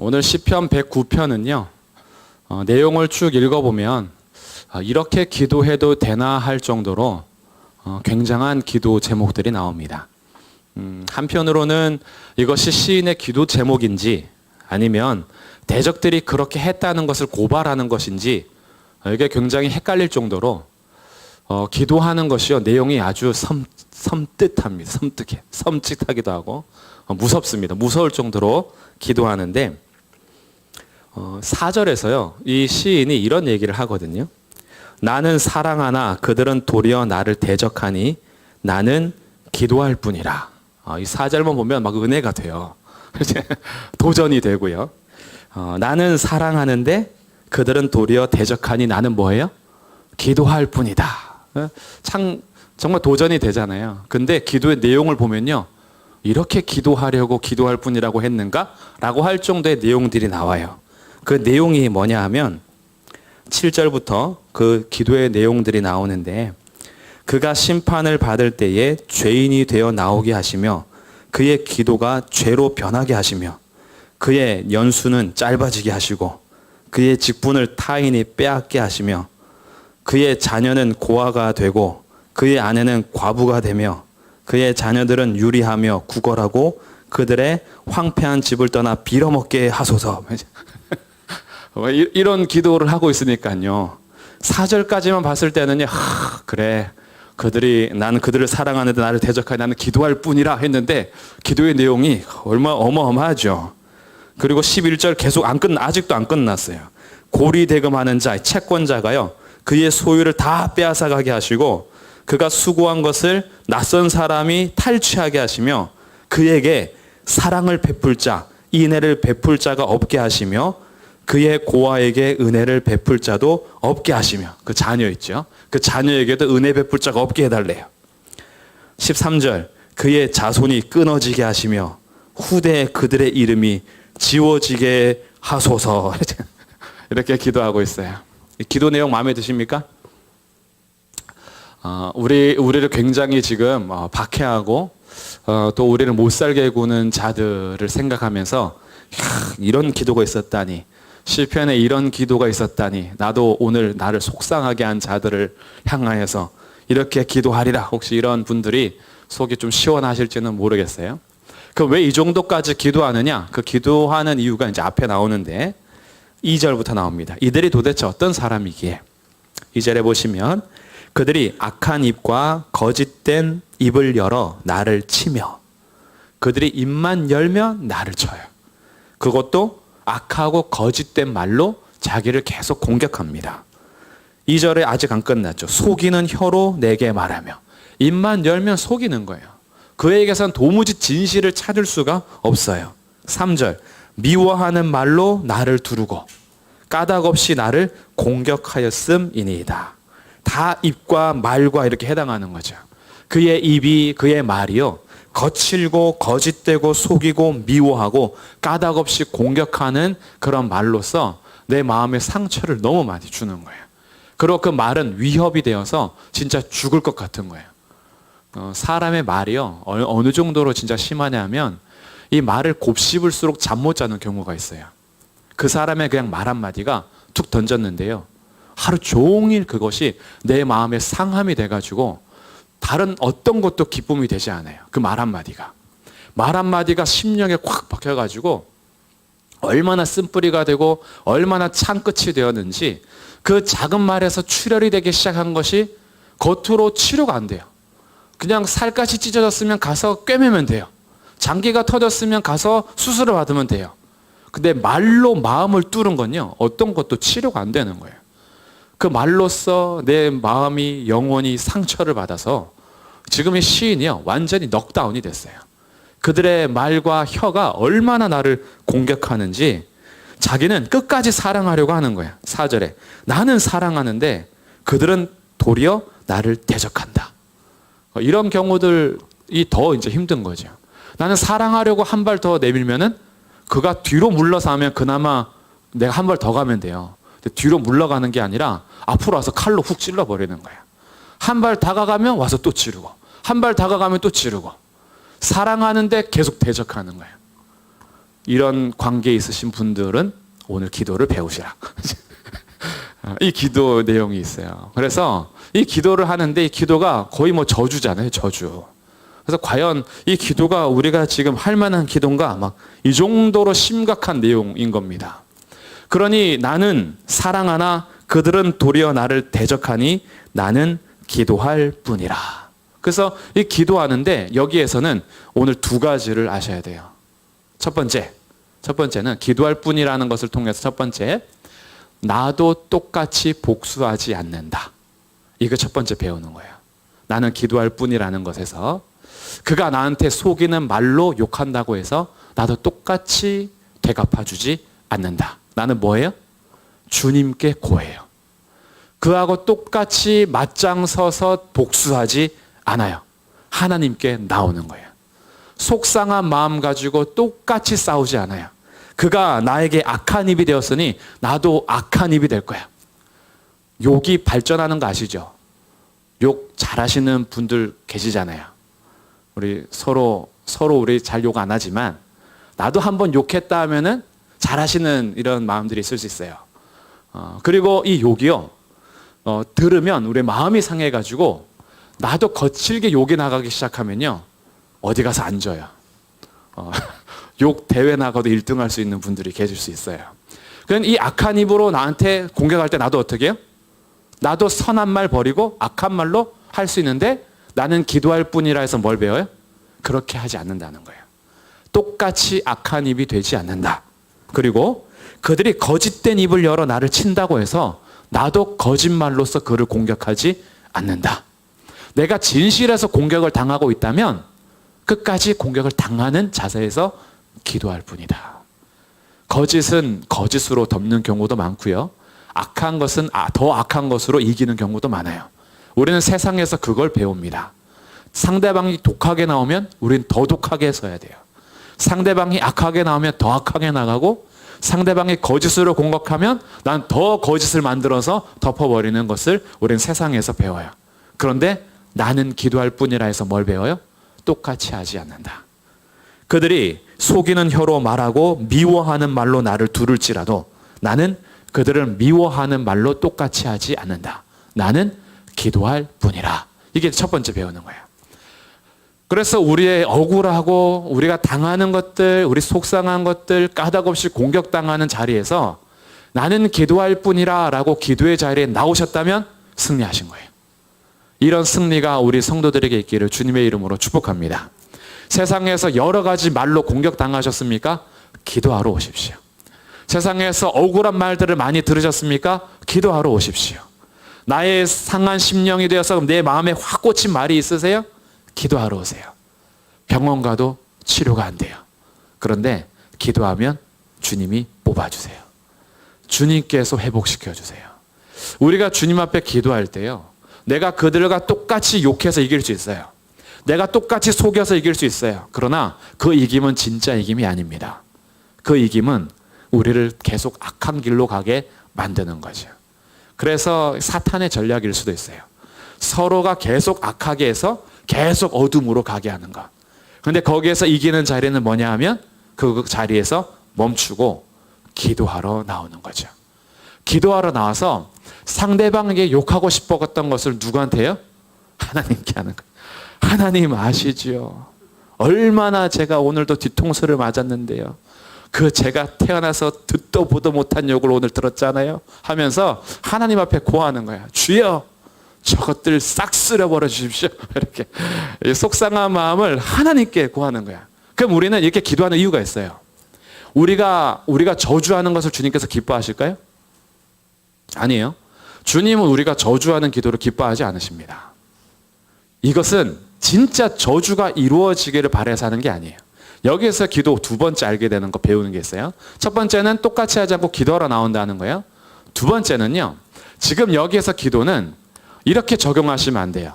오늘 시편 109편은요. 내용을 쭉 읽어보면 이렇게 기도해도 되나 할 정도로 굉장한 기도 제목들이 나옵니다. 한편으로는 이것이 시인의 기도 제목인지 아니면 대적들이 그렇게 했다는 것을 고발하는 것인지 이게 굉장히 헷갈릴 정도로 기도하는 것이요 내용이 아주 섬뜩합니다. 섬찟하기도 하고 무섭습니다. 무서울 정도로 기도하는데 4절에서요 이 시인이 이런 얘기를 하거든요. 나는 사랑하나 그들은 도리어 나를 대적하니 나는 기도할 뿐이라. 이 4절만 보면 막 은혜가 돼요. 도전이 되고요. 나는 사랑하는데 그들은 도리어 대적하니 나는 뭐예요? 기도할 뿐이다. 정말 도전이 되잖아요. 근데 기도의 내용을 보면요. 이렇게 기도하려고 기도할 뿐이라고 했는가? 라고 할 정도의 내용들이 나와요. 그 내용이 뭐냐 하면 7절부터 그 기도의 내용들이 나오는데 그가 심판을 받을 때에 죄인이 되어 나오게 하시며 그의 기도가 죄로 변하게 하시며 그의 연수는 짧아지게 하시고 그의 직분을 타인이 빼앗게 하시며 그의 자녀는 고아가 되고 그의 아내는 과부가 되며 그의 자녀들은 유리하며 구걸하고 그들의 황폐한 집을 떠나 빌어먹게 하소서. 이런 기도를 하고 있으니까요. 4절까지만 봤을 때는요. 그래. 나는 그들을 사랑하는데 나를 대적하니 나는 기도할 뿐이라 했는데 기도의 내용이 어마어마하죠. 그리고 11절 계속 아직도 안 끝났어요. 고리대금하는 자, 채권자가요. 그의 소유를 다 빼앗아가게 하시고 그가 수고한 것을 낯선 사람이 탈취하게 하시며 그에게 사랑을 베풀 자, 인애를 베풀 자가 없게 하시며 그의 고아에게 은혜를 베풀 자도 없게 하시며 그 자녀 있죠. 그 자녀에게도 은혜 베풀 자가 없게 해달래요. 13절 그의 자손이 끊어지게 하시며 후대에 그들의 이름이 지워지게 하소서. 이렇게 기도하고 있어요. 이 기도 내용 마음에 드십니까? 우리를 굉장히 지금 박해하고 또 우리를 못 살게 구는 자들을 생각하면서 이런 기도가 있었다니, 시편에 이런 기도가 있었다니, 나도 오늘 나를 속상하게 한 자들을 향하여서 이렇게 기도하리라. 혹시 이런 분들이 속이 좀 시원하실지는 모르겠어요. 그 왜 이 정도까지 기도하느냐? 그 기도하는 이유가 이제 앞에 나오는데 2절부터 나옵니다. 이들이 도대체 어떤 사람이기에? 2절에 보시면 그들이 악한 입과 거짓된 입을 열어 나를 치며 그들이 입만 열면 나를 쳐요. 그것도 악하고 거짓된 말로 자기를 계속 공격합니다. 2절에 아직 안 끝났죠. 속이는 혀로 내게 말하며. 입만 열면 속이는 거예요. 그에게선 도무지 진실을 찾을 수가 없어요. 3절 미워하는 말로 나를 두르고 까닭 없이 나를 공격하였음이니이다. 다 입과 말과 이렇게 해당하는 거죠. 그의 입이, 그의 말이요 거칠고 거짓되고 속이고 미워하고 까닭 없이 공격하는 그런 말로서 내 마음에 상처를 너무 많이 주는 거예요. 그리고 그 말은 위협이 되어서 진짜 죽을 것 같은 거예요. 사람의 말이요 어느 정도로 진짜 심하냐면 이 말을 곱씹을수록 잠 못 자는 경우가 있어요. 그 사람의 그냥 말 한마디가 툭 던졌는데요. 하루 종일 그것이 내 마음에 상함이 돼가지고 다른 어떤 것도 기쁨이 되지 않아요. 그 말 한마디가. 말 한마디가 심령에 콱 박혀가지고 얼마나 쓴뿌리가 되고 얼마나 창끝이 되었는지 그 작은 말에서 출혈이 되기 시작한 것이 겉으로 치료가 안 돼요. 그냥 살갗이 찢어졌으면 가서 꿰매면 돼요. 장기가 터졌으면 가서 수술을 받으면 돼요. 근데 말로 마음을 뚫은 건요 어떤 것도 치료가 안 되는 거예요. 그 말로써 내 마음이 영원히 상처를 받아서 지금 이 시인이요 완전히 넉다운이 됐어요. 그들의 말과 혀가 얼마나 나를 공격하는지 자기는 끝까지 사랑하려고 하는 거예요. 4절에 나는 사랑하는데 그들은 도리어 나를 대적한다. 이런 경우들이 더 이제 힘든 거죠. 나는 사랑하려고 한 발 더 내밀면은 그가 뒤로 물러서 하면 그나마 내가 한 발 더 가면 돼요. 뒤로 물러가는 게 아니라 앞으로 와서 칼로 훅 찔러버리는 거예요. 한 발 다가가면 와서 또 찌르고 한 발 다가가면 또 찌르고 사랑하는데 계속 대적하는 거예요. 이런 관계에 있으신 분들은 오늘 기도를 배우시라. 이 기도 내용이 있어요. 그래서 이 기도를 하는데 이 기도가 거의 뭐 저주잖아요, 저주. 그래서 과연 이 기도가 우리가 지금 할 만한 기도인가? 막 이 정도로 심각한 내용인 겁니다. 그러니 나는 사랑하나 그들은 도리어 나를 대적하니 나는 기도할 뿐이라. 그래서 이 기도하는데 여기에서는 오늘 두 가지를 아셔야 돼요. 첫 번째는 기도할 뿐이라는 것을 통해서 첫 번째, 나도 똑같이 복수하지 않는다. 이거 첫 번째 배우는 거예요. 나는 기도할 뿐이라는 것에서 그가 나한테 속이는 말로 욕한다고 해서 나도 똑같이 되갚아주지 않는다. 나는 뭐예요? 주님께 고해요. 그하고 똑같이 맞짱 서서 복수하지 않아요. 하나님께 나오는 거예요. 속상한 마음 가지고 똑같이 싸우지 않아요. 그가 나에게 악한 입이 되었으니 나도 악한 입이 될 거야. 욕이 발전하는 거 아시죠? 욕 잘하시는 분들 계시잖아요. 우리 서로 우리 잘 욕 안 하지만 나도 한번 욕했다 하면은 잘하시는 이런 마음들이 있을 수 있어요. 그리고 이 욕이요, 들으면 우리 마음이 상해가지고 나도 거칠게 욕이 나가기 시작하면요, 어디 가서 앉아요. 욕 대회 나가도 1등 할 수 있는 분들이 계실 수 있어요. 그럼 이 악한 입으로 나한테 공격할 때 나도 어떻게 해요? 나도 선한 말 버리고 악한 말로 할 수 있는데 나는 기도할 뿐이라 해서 뭘 배워요? 그렇게 하지 않는다는 거예요. 똑같이 악한 입이 되지 않는다. 그리고 그들이 거짓된 입을 열어 나를 친다고 해서 나도 거짓말로서 그를 공격하지 않는다. 내가 진실해서 공격을 당하고 있다면 끝까지 공격을 당하는 자세에서 기도할 뿐이다. 거짓은 거짓으로 덮는 경우도 많고요. 악한 것은 더 악한 것으로 이기는 경우도 많아요. 우리는 세상에서 그걸 배웁니다. 상대방이 독하게 나오면 우리는 더 독하게 서야 돼요. 상대방이 악하게 나오면 더 악하게 나가고, 상대방이 거짓으로 공격하면 난 더 거짓을 만들어서 덮어버리는 것을 우리는 세상에서 배워요. 그런데 나는 기도할 뿐이라 해서 뭘 배워요? 똑같이 하지 않는다. 그들이 속이는 혀로 말하고 미워하는 말로 나를 두를지라도 나는 그들을 미워하는 말로 똑같이 하지 않는다. 나는 기도할 뿐이라. 이게 첫 번째 배우는 거예요. 그래서 우리의 억울하고 우리가 당하는 것들, 우리 속상한 것들, 까닭없이 공격당하는 자리에서 나는 기도할 뿐이라 라고 기도의 자리에 나오셨다면 승리하신 거예요. 이런 승리가 우리 성도들에게 있기를 주님의 이름으로 축복합니다. 세상에서 여러 가지 말로 공격당하셨습니까? 기도하러 오십시오. 세상에서 억울한 말들을 많이 들으셨습니까? 기도하러 오십시오. 나의 상한 심령이 되어서 내 마음에 확 꽂힌 말이 있으세요? 기도하러 오세요. 병원 가도 치료가 안 돼요. 그런데 기도하면 주님이 뽑아주세요. 주님께서 회복시켜 주세요. 우리가 주님 앞에 기도할 때요, 내가 그들과 똑같이 욕해서 이길 수 있어요. 내가 똑같이 속여서 이길 수 있어요. 그러나 그 이김은 진짜 이김이 아닙니다. 그 이김은 우리를 계속 악한 길로 가게 만드는 거죠. 그래서 사탄의 전략일 수도 있어요. 서로가 계속 악하게 해서 계속 어둠으로 가게 하는 것. 그런데 거기에서 이기는 자리는 뭐냐 하면 그 자리에서 멈추고 기도하러 나오는 거죠. 기도하러 나와서 상대방에게 욕하고 싶었던 것을 누구한테요? 하나님께 하는 거예요. 하나님 아시지요? 얼마나 제가 오늘도 뒤통수를 맞았는데요. 그 제가 태어나서 듣도 보도 못한 욕을 오늘 들었잖아요. 하면서 하나님 앞에 고하는 거야. 주여, 저것들 싹 쓸어버려 주십시오. 이렇게 속상한 마음을 하나님께 고하는 거야. 그럼 우리는 이렇게 기도하는 이유가 있어요. 우리가 저주하는 것을 주님께서 기뻐하실까요? 아니에요. 주님은 우리가 저주하는 기도를 기뻐하지 않으십니다. 이것은 진짜 저주가 이루어지기를 바라서 하는 게 아니에요. 여기에서 기도 두 번째 알게 되는 거, 배우는 게 있어요. 첫 번째는 똑같이 하지 않고 기도하러 나온다는 거예요. 두 번째는요, 지금 여기에서 기도는 이렇게 적용하시면 안 돼요.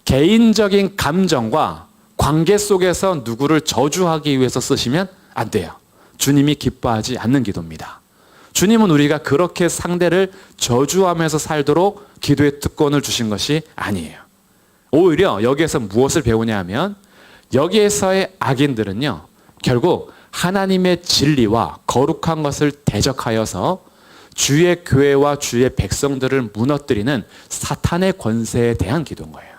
개인적인 감정과 관계 속에서 누구를 저주하기 위해서 쓰시면 안 돼요. 주님이 기뻐하지 않는 기도입니다. 주님은 우리가 그렇게 상대를 저주하면서 살도록 기도의 특권을 주신 것이 아니에요. 오히려 여기에서 무엇을 배우냐 하면, 여기에서의 악인들은요, 결국 하나님의 진리와 거룩한 것을 대적하여서 주의 교회와 주의 백성들을 무너뜨리는 사탄의 권세에 대한 기도인 거예요.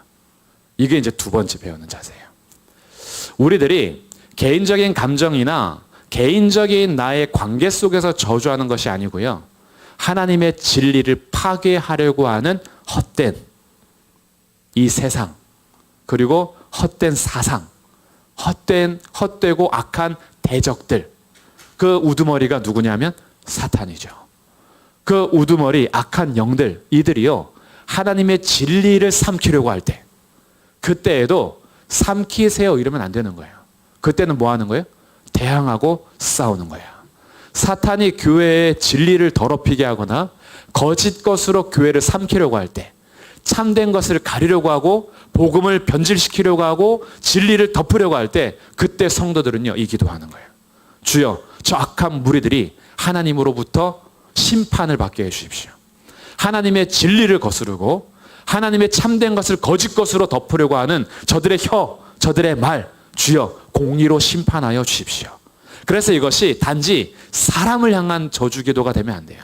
이게 이제 두 번째 배우는 자세예요. 우리들이 개인적인 감정이나 개인적인 나의 관계 속에서 저주하는 것이 아니고요. 하나님의 진리를 파괴하려고 하는 헛된 이 세상, 그리고 헛된 사상, 헛되고 악한 대적들, 그 우두머리가 누구냐면 사탄이죠. 그 우두머리 악한 영들, 이들이요, 하나님의 진리를 삼키려고 할 때, 그때에도 삼키세요 이러면 안 되는 거예요. 그때는 뭐 하는 거예요? 대항하고 싸우는 거예요. 사탄이 교회의 진리를 더럽히게 하거나 거짓 것으로 교회를 삼키려고 할 때, 참된 것을 가리려고 하고 복음을 변질시키려고 하고 진리를 덮으려고 할 때, 그때 성도들은요, 이 기도하는 거예요. 주여, 저 악한 무리들이 하나님으로부터 심판을 받게 해주십시오. 하나님의 진리를 거스르고 하나님의 참된 것을 거짓 것으로 덮으려고 하는 저들의 혀, 저들의 말, 주여 공의로 심판하여 주십시오. 그래서 이것이 단지 사람을 향한 저주 기도가 되면 안 돼요.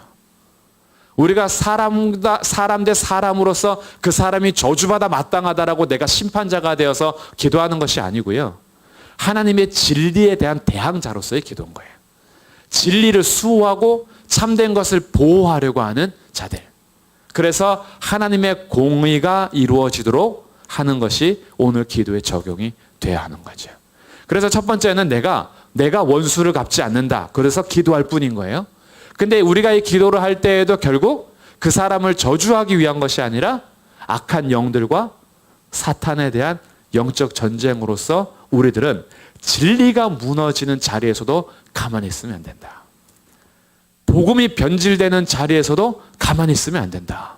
우리가 사람 대 사람으로서 그 사람이 저주받아 마땅하다라고 내가 심판자가 되어서 기도하는 것이 아니고요. 하나님의 진리에 대한 대항자로서의 기도인 거예요. 진리를 수호하고 참된 것을 보호하려고 하는 자들. 그래서 하나님의 공의가 이루어지도록 하는 것이 오늘 기도에 적용이 돼야 하는 거죠. 그래서 첫 번째는 내가 원수를 갚지 않는다. 그래서 기도할 뿐인 거예요. 근데 우리가 이 기도를 할 때에도 결국 그 사람을 저주하기 위한 것이 아니라 악한 영들과 사탄에 대한 영적 전쟁으로서 우리들은 진리가 무너지는 자리에서도 가만히 있으면 안 된다. 복음이 변질되는 자리에서도 가만히 있으면 안 된다.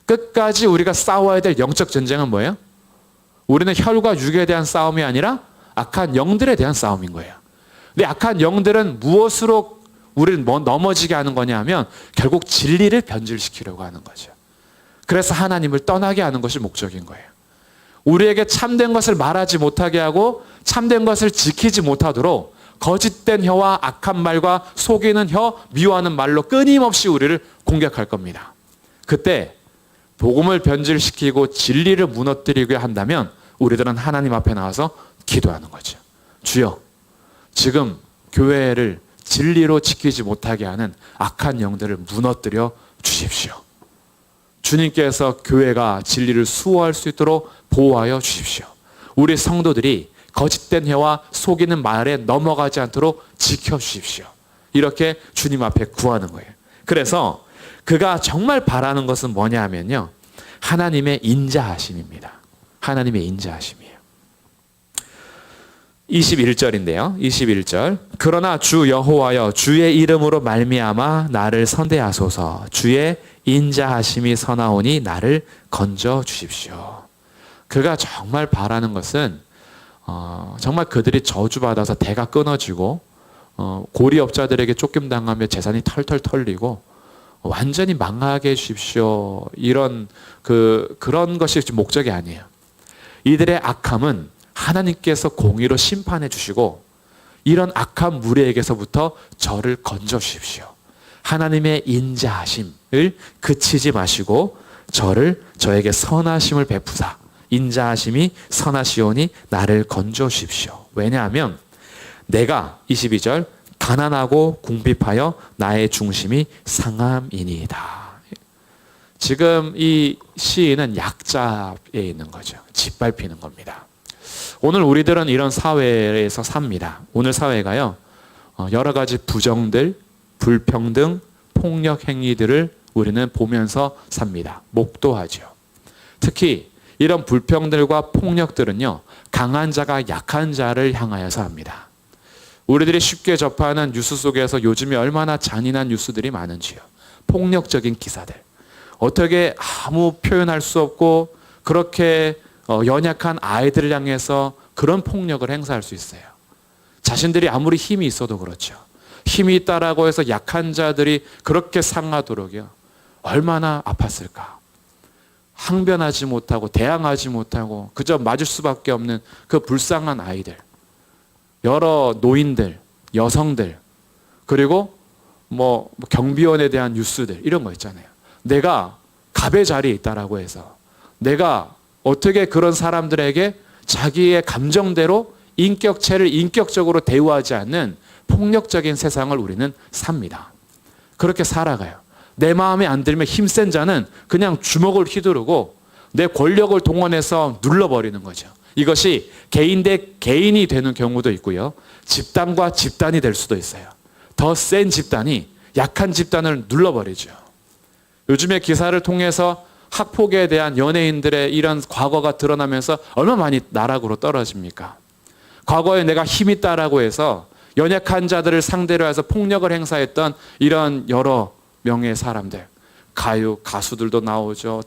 끝까지 우리가 싸워야 될 영적 전쟁은 뭐예요? 우리는 혈과 육에 대한 싸움이 아니라 악한 영들에 대한 싸움인 거예요. 근데 악한 영들은 무엇으로 우리를 넘어지게 하는 거냐 하면 결국 진리를 변질시키려고 하는 거죠. 그래서 하나님을 떠나게 하는 것이 목적인 거예요. 우리에게 참된 것을 말하지 못하게 하고 참된 것을 지키지 못하도록 거짓된 혀와 악한 말과 속이는 혀, 미워하는 말로 끊임없이 우리를 공격할 겁니다. 그때 복음을 변질시키고 진리를 무너뜨리게 한다면 우리들은 하나님 앞에 나와서 기도하는 거죠. 주여, 지금 교회를 진리로 지키지 못하게 하는 악한 영들을 무너뜨려 주십시오. 주님께서 교회가 진리를 수호할 수 있도록 보호하여 주십시오. 우리 성도들이 거짓된 혀와 속이는 말에 넘어가지 않도록 지켜주십시오. 이렇게 주님 앞에 구하는 거예요. 그래서 그가 정말 바라는 것은 뭐냐 하면요, 하나님의 인자하심입니다. 하나님의 인자하심이에요. 21절인데요. 21절. 그러나 주 여호와여, 주의 이름으로 말미암아 나를 선대하소서. 주의 인자하심이 서나오니 나를 건져 주십시오. 그가 정말 바라는 것은 정말 그들이 저주받아서 대가 끊어지고 고리업자들에게 쫓김당하며 재산이 털털 털리고 완전히 망하게 해주십시오. 이런 그런 것이 목적이 아니에요. 이들의 악함은 하나님께서 공의로 심판해 주시고 이런 악한 무리에게서부터 저를 건져 주십시오. 하나님의 인자하심을 그치지 마시고 저에게 선하심을 베푸사 인자하심이 선하시오니 나를 건져 주십시오. 왜냐하면 내가 22절 가난하고 궁핍하여 나의 중심이 상함이니이다. 지금 이 시인은 약자에 있는 거죠. 짓밟히는 겁니다. 오늘 우리들은 이런 사회에서 삽니다. 오늘 사회가요, 여러 가지 부정들, 불평등, 폭력 행위들을 우리는 보면서 삽니다. 목도하죠. 특히 이런 불평들과 폭력들은요, 강한 자가 약한 자를 향하여서 합니다. 우리들이 쉽게 접하는 뉴스 속에서 요즘에 얼마나 잔인한 뉴스들이 많은지요. 폭력적인 기사들. 어떻게 아무 표현할 수 없고 그렇게 연약한 아이들을 향해서 그런 폭력을 행사할 수 있어요. 자신들이 아무리 힘이 있어도 그렇죠. 힘이 있다라고 해서 약한 자들이 그렇게 상하도록요. 얼마나 아팠을까. 항변하지 못하고 대항하지 못하고 그저 맞을 수밖에 없는 그 불쌍한 아이들. 여러 노인들, 여성들, 그리고 뭐 경비원에 대한 뉴스들 이런 거 있잖아요. 내가 갑의 자리에 있다라고 해서 내가 어떻게 그런 사람들에게 자기의 감정대로 인격체를 인격적으로 대우하지 않는 폭력적인 세상을 우리는 삽니다. 그렇게 살아가요. 내 마음에 안 들면 힘센 자는 그냥 주먹을 휘두르고 내 권력을 동원해서 눌러버리는 거죠. 이것이 개인 대 개인이 되는 경우도 있고요. 집단과 집단이 될 수도 있어요. 더 센 집단이 약한 집단을 눌러버리죠. 요즘에 기사를 통해서 학폭에 대한 연예인들의 이런 과거가 드러나면서 얼마나 많이 나락으로 떨어집니까? 과거에 내가 힘 있다라고 해서 연약한 자들을 상대로 해서 폭력을 행사했던 이런 여러 명의 사람들, 가수들도 나오죠.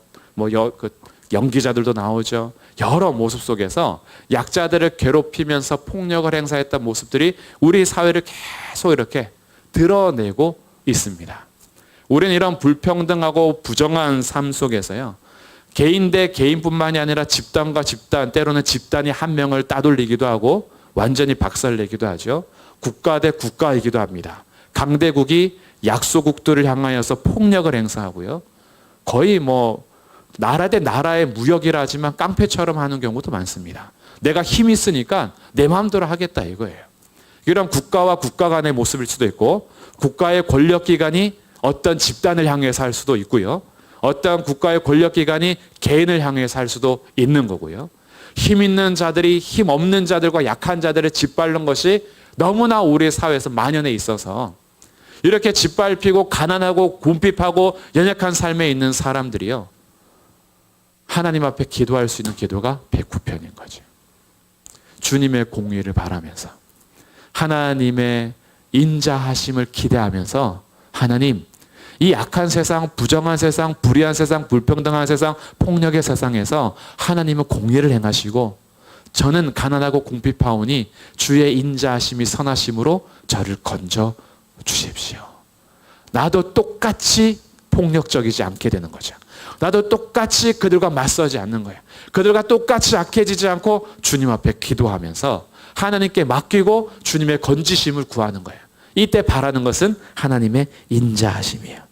연기자들도 나오죠. 여러 모습 속에서 약자들을 괴롭히면서 폭력을 행사했던 모습들이 우리 사회를 계속 이렇게 드러내고 있습니다. 우리는 이런 불평등하고 부정한 삶 속에서요. 개인 대 개인뿐만이 아니라 집단과 집단, 때로는 집단이 한 명을 따돌리기도 하고 완전히 박살내기도 하죠. 국가 대 국가이기도 합니다. 강대국이 약소국들을 향하여서 폭력을 행사하고요. 거의 나라 대 나라의 무역이라 하지만 깡패처럼 하는 경우도 많습니다. 내가 힘이 있으니까 내 마음대로 하겠다 이거예요. 이런 국가와 국가 간의 모습일 수도 있고 국가의 권력기관이 어떤 집단을 향해서 할 수도 있고요. 어떤 국가의 권력기관이 개인을 향해서 할 수도 있는 거고요. 힘 있는 자들이 힘 없는 자들과 약한 자들을 짓밟는 것이 너무나 우리 사회에서 만연해 있어서 이렇게 짓밟히고 가난하고 궁핍하고 연약한 삶에 있는 사람들이요. 하나님 앞에 기도할 수 있는 기도가 백후편인 거죠. 주님의 공의를 바라면서 하나님의 인자하심을 기대하면서 하나님 이 악한 세상, 부정한 세상, 불의한 세상, 불평등한 세상, 폭력의 세상에서 하나님은 공의를 행하시고 저는 가난하고 궁핍하오니 주의 인자하심이 선하심으로 저를 건져 주십시오. 나도 똑같이 폭력적이지 않게 되는 거죠. 나도 똑같이 그들과 맞서지 않는 거예요. 그들과 똑같이 악해지지 않고 주님 앞에 기도하면서 하나님께 맡기고 주님의 건지심을 구하는 거예요. 이때 바라는 것은 하나님의 인자하심이에요.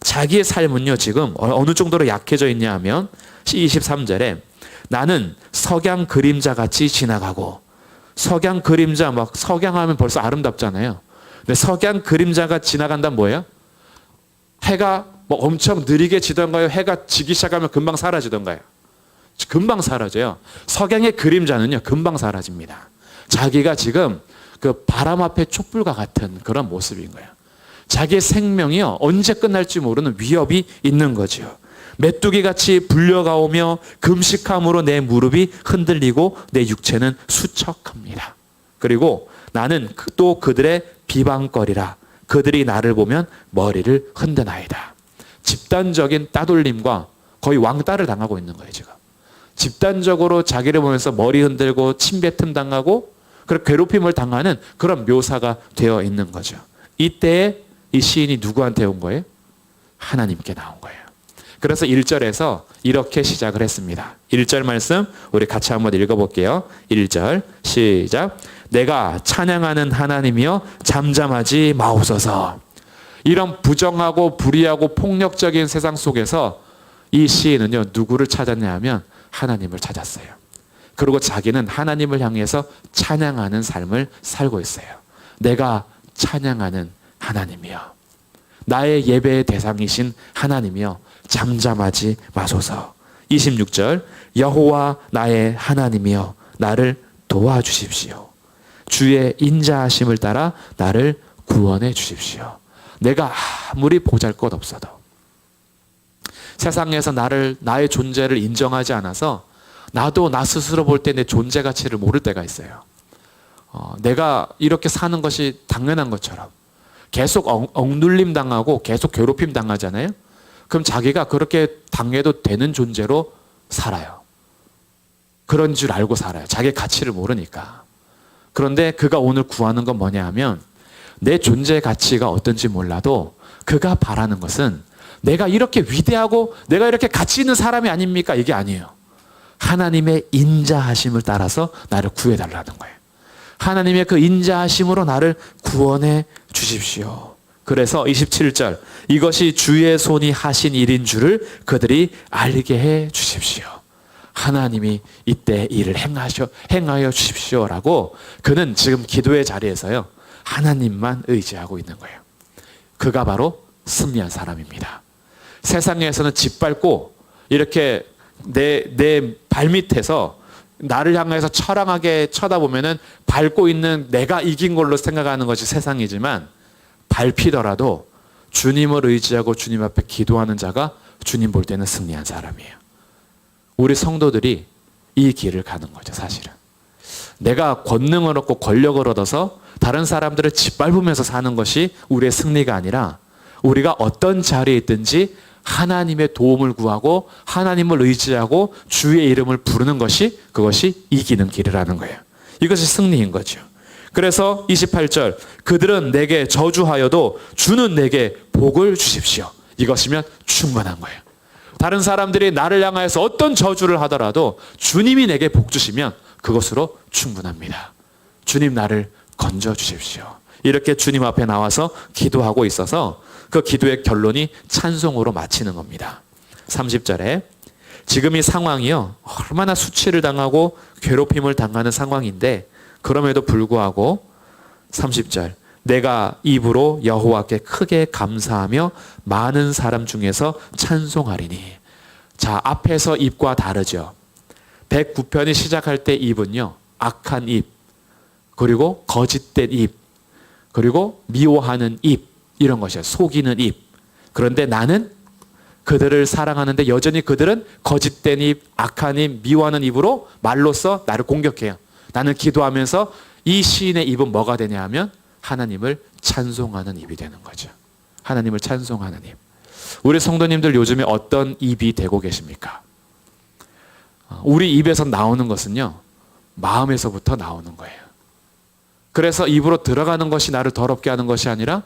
자기의 삶은요 지금 어느 정도로 약해져 있냐 하면 23절에 나는 석양 그림자 같이 지나가고 석양 그림자 석양하면 벌써 아름답잖아요. 근데 석양 그림자가 지나간다면 뭐예요? 해가 엄청 느리게 지던가요? 해가 지기 시작하면 금방 사라지던가요? 금방 사라져요. 석양의 그림자는요 금방 사라집니다. 자기가 지금 그 바람 앞에 촛불과 같은 그런 모습인 거예요. 자기의 생명이요 언제 끝날지 모르는 위협이 있는 거죠. 메뚜기같이 불려가오며 금식함으로 내 무릎이 흔들리고 내 육체는 수척합니다. 그리고 나는 또 그들의 비방거리라. 그들이 나를 보면 머리를 흔드나이다. 집단적인 따돌림과 거의 왕따를 당하고 있는 거예요 지금. 집단적으로 자기를 보면서 머리 흔들고 침뱉음 당하고 그리고 괴롭힘을 당하는 그런 묘사가 되어 있는 거죠. 이때에 이 시인이 누구한테 온 거예요? 하나님께 나온 거예요. 그래서 1절에서 이렇게 시작을 했습니다. 1절 말씀 우리 같이 한번 읽어볼게요. 1절 시작. 내가 찬양하는 하나님이여 잠잠하지 마옵소서. 이런 부정하고 불의하고 폭력적인 세상 속에서 이 시인은요 누구를 찾았냐 하면 하나님을 찾았어요. 그리고 자기는 하나님을 향해서 찬양하는 삶을 살고 있어요. 내가 찬양하는 하나님이여, 나의 예배의 대상이신 하나님이여 잠잠하지 마소서. 26절 여호와 나의 하나님이여 나를 도와주십시오. 주의 인자하심을 따라 나를 구원해 주십시오. 내가 아무리 보잘것없어도 세상에서 나의 존재를 인정하지 않아서 나도 나 스스로 볼 때 내 존재 가치를 모를 때가 있어요. 내가 이렇게 사는 것이 당연한 것처럼 계속 억눌림 당하고 계속 괴롭힘 당하잖아요. 그럼 자기가 그렇게 당해도 되는 존재로 살아요. 그런 줄 알고 살아요. 자기의 가치를 모르니까. 그런데 그가 오늘 구하는 건 뭐냐 하면 내 존재의 가치가 어떤지 몰라도 그가 바라는 것은 내가 이렇게 위대하고 내가 이렇게 가치 있는 사람이 아닙니까? 이게 아니에요. 하나님의 인자하심을 따라서 나를 구해달라는 거예요. 하나님의 그 인자하심으로 나를 구원해 주십시오. 그래서 27절, 이것이 주의 손이 하신 일인 줄을 그들이 알게 해 주십시오. 하나님이 이때 일을 행하여 주십시오라고 그는 지금 기도의 자리에서요, 하나님만 의지하고 있는 거예요. 그가 바로 승리한 사람입니다. 세상에서는 짓밟고 이렇게 내 발밑에서 나를 향해서 처량하게 쳐다보면은 밟고 있는 내가 이긴 걸로 생각하는 것이 세상이지만, 밟히더라도 주님을 의지하고 주님 앞에 기도하는 자가 주님 볼 때는 승리한 사람이에요. 우리 성도들이 이 길을 가는 거죠. 사실은 내가 권능을 얻고 권력을 얻어서 다른 사람들을 짓밟으면서 사는 것이 우리의 승리가 아니라, 우리가 어떤 자리에 있든지 하나님의 도움을 구하고 하나님을 의지하고 주의 이름을 부르는 것이, 그것이 이기는 길이라는 거예요. 이것이 승리인 거죠. 그래서 28절, 그들은 내게 저주하여도 주는 내게 복을 주십시오. 이것이면 충분한 거예요. 다른 사람들이 나를 향하여서 어떤 저주를 하더라도 주님이 내게 복 주시면 그것으로 충분합니다. 주님 나를 건져 주십시오. 이렇게 주님 앞에 나와서 기도하고 있어서 그 기도의 결론이 찬송으로 마치는 겁니다. 30절에 지금 이 상황이요, 얼마나 수치를 당하고 괴롭힘을 당하는 상황인데, 그럼에도 불구하고 30절, 내가 입으로 여호와께 크게 감사하며 많은 사람 중에서 찬송하리니. 자, 앞에서 입과 다르죠. 109편이 시작할 때 입은요, 악한 입, 그리고 거짓된 입, 그리고 미워하는 입, 이런 것이에요. 속이는 입. 그런데 나는 그들을 사랑하는데 여전히 그들은 거짓된 입, 악한 입, 미워하는 입으로 말로써 나를 공격해요. 나는 기도하면서 이 시인의 입은 뭐가 되냐 하면 하나님을 찬송하는 입이 되는 거죠. 하나님을 찬송하는 입. 우리 성도님들 요즘에 어떤 입이 되고 계십니까? 우리 입에서 나오는 것은요, 마음에서부터 나오는 거예요. 그래서 입으로 들어가는 것이 나를 더럽게 하는 것이 아니라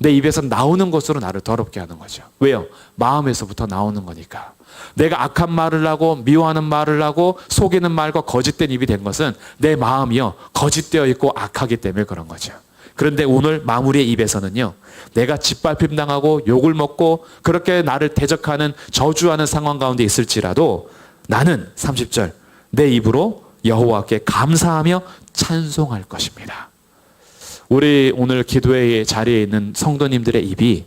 내 입에서 나오는 것으로 나를 더럽게 하는 거죠. 왜요? 마음에서부터 나오는 거니까. 내가 악한 말을 하고 미워하는 말을 하고 속이는 말과 거짓된 입이 된 것은 내 마음이요, 거짓되어 있고 악하기 때문에 그런 거죠. 그런데 오늘 마무리의 입에서는요, 내가 짓밟힘 당하고 욕을 먹고 그렇게 나를 대적하는 저주하는 상황 가운데 있을지라도 나는 30절, 내 입으로 여호와께 감사하며 찬송할 것입니다. 우리 오늘 기도의 자리에 있는 성도님들의 입이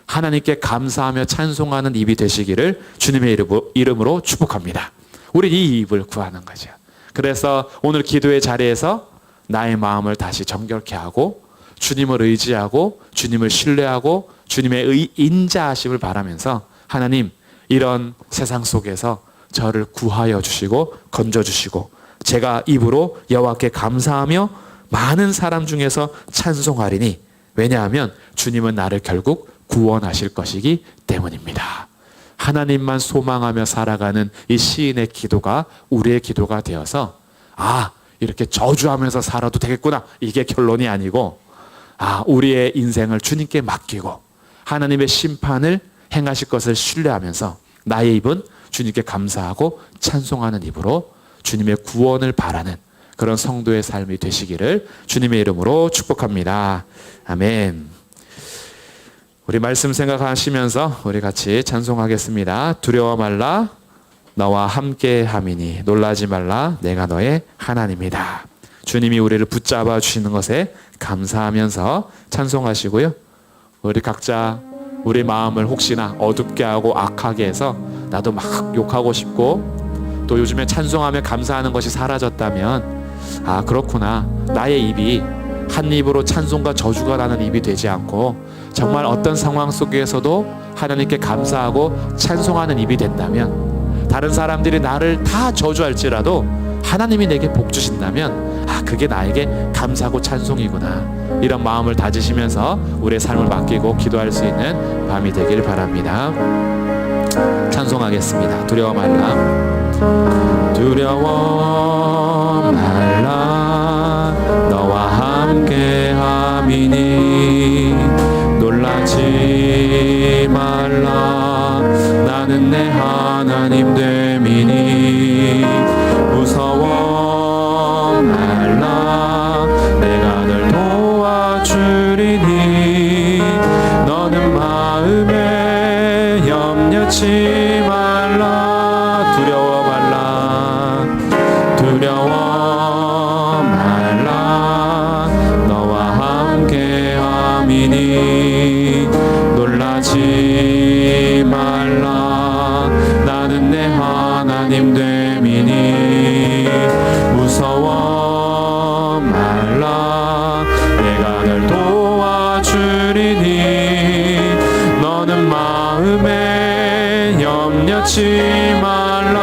하나님께 감사하며 찬송하는 입이 되시기를 주님의 이름으로 축복합니다. 우리 이 입을 구하는 거죠. 그래서 오늘 기도의 자리에서 나의 마음을 다시 정결케 하고 주님을 의지하고 주님을 신뢰하고 주님의 인자하심을 바라면서, 하나님, 이런 세상 속에서 저를 구하여 주시고 건져 주시고 제가 입으로 여호와께 감사하며 많은 사람 중에서 찬송하리니. 왜냐하면 주님은 나를 결국 구원하실 것이기 때문입니다. 하나님만 소망하며 살아가는 이 시인의 기도가 우리의 기도가 되어서, 아, 이렇게 저주하면서 살아도 되겠구나, 이게 결론이 아니고, 아, 우리의 인생을 주님께 맡기고 하나님의 심판을 행하실 것을 신뢰하면서 나의 입은 주님께 감사하고 찬송하는 입으로 주님의 구원을 바라는 그런 성도의 삶이 되시기를 주님의 이름으로 축복합니다. 아멘. 우리 말씀 생각하시면서 우리 같이 찬송하겠습니다. 두려워 말라, 너와 함께 함이니 놀라지 말라, 내가 너의 하나님이다. 주님이 우리를 붙잡아 주시는 것에 감사하면서 찬송하시고요. 우리 각자 우리 마음을 혹시나 어둡게 하고 악하게 해서 나도 막 욕하고 싶고 또 요즘에 찬송하며 감사하는 것이 사라졌다면, 아, 그렇구나, 나의 입이 한 입으로 찬송과 저주가 나는 입이 되지 않고 정말 어떤 상황 속에서도 하나님께 감사하고 찬송하는 입이 된다면, 다른 사람들이 나를 다 저주할지라도 하나님이 내게 복 주신다면, 아, 그게 나에게 감사하고 찬송이구나, 이런 마음을 다지시면서 우리의 삶을 맡기고 기도할 수 있는 밤이 되길 바랍니다. 찬송하겠습니다. 두려워 말라, 두려워 말라, 너와 함께 함이니 놀라지 말라, 나는 내 하나님 됨이니 무서워 말라, 염려치 말라. 두려워 말라. 두려워 말라. 너와 함께 함이니 놀라지 말라. 나는 내 하나님 됨이니 무서워 말라. 내가 널 도와주리니 너는 마음에 염려치 말라.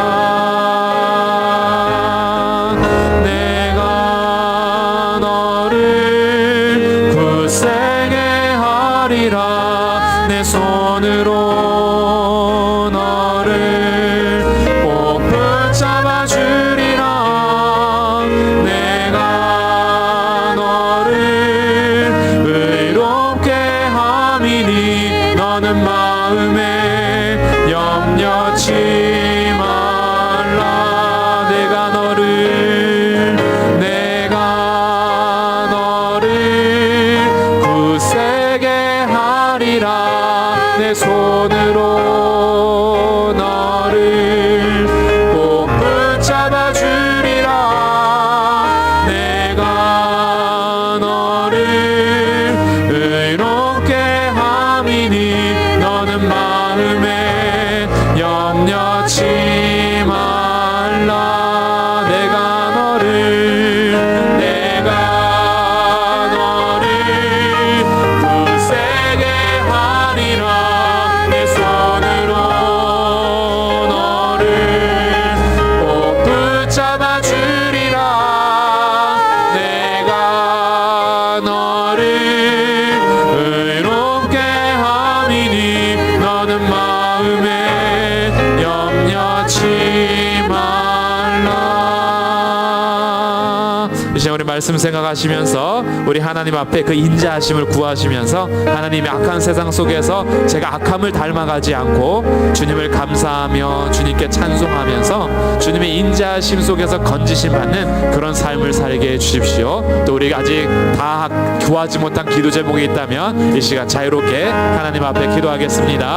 내가 너를 굳세게 하리라. 내 손으로 너를 꼭 붙잡아 주리라. 내가 너를 의롭게 함이니 너는 마음에 염려치 말라. 내가 너를 굳세게 하리라. 내 손으로 너를 꼭 붙잡아 주리라. 내가 너를 의롭게 함이니 너는 마음에 염려치 말라. 내가 너를 굳세게 하리라. 내 손으로 너를 꼭 붙잡아 주리라. 내가 너를 의롭게 함이니 너는 마음에 염려치 말라. 이 시간 우리 말씀 생각하시면서 우리 하나님 앞에 그 인자하심을 구하시면서 하나님의 악한 세상 속에서 제가 악함을 닮아가지 않고 주님을 감사하며 주님께 찬송하면서 주님의 인자하심 속에서 건지심 받는 그런 삶을 살게 해주십시오. 또 우리가 아직 다 구하지 못한 기도 제목이 있다면 이 시간 자유롭게 하나님 앞에 기도하겠습니다.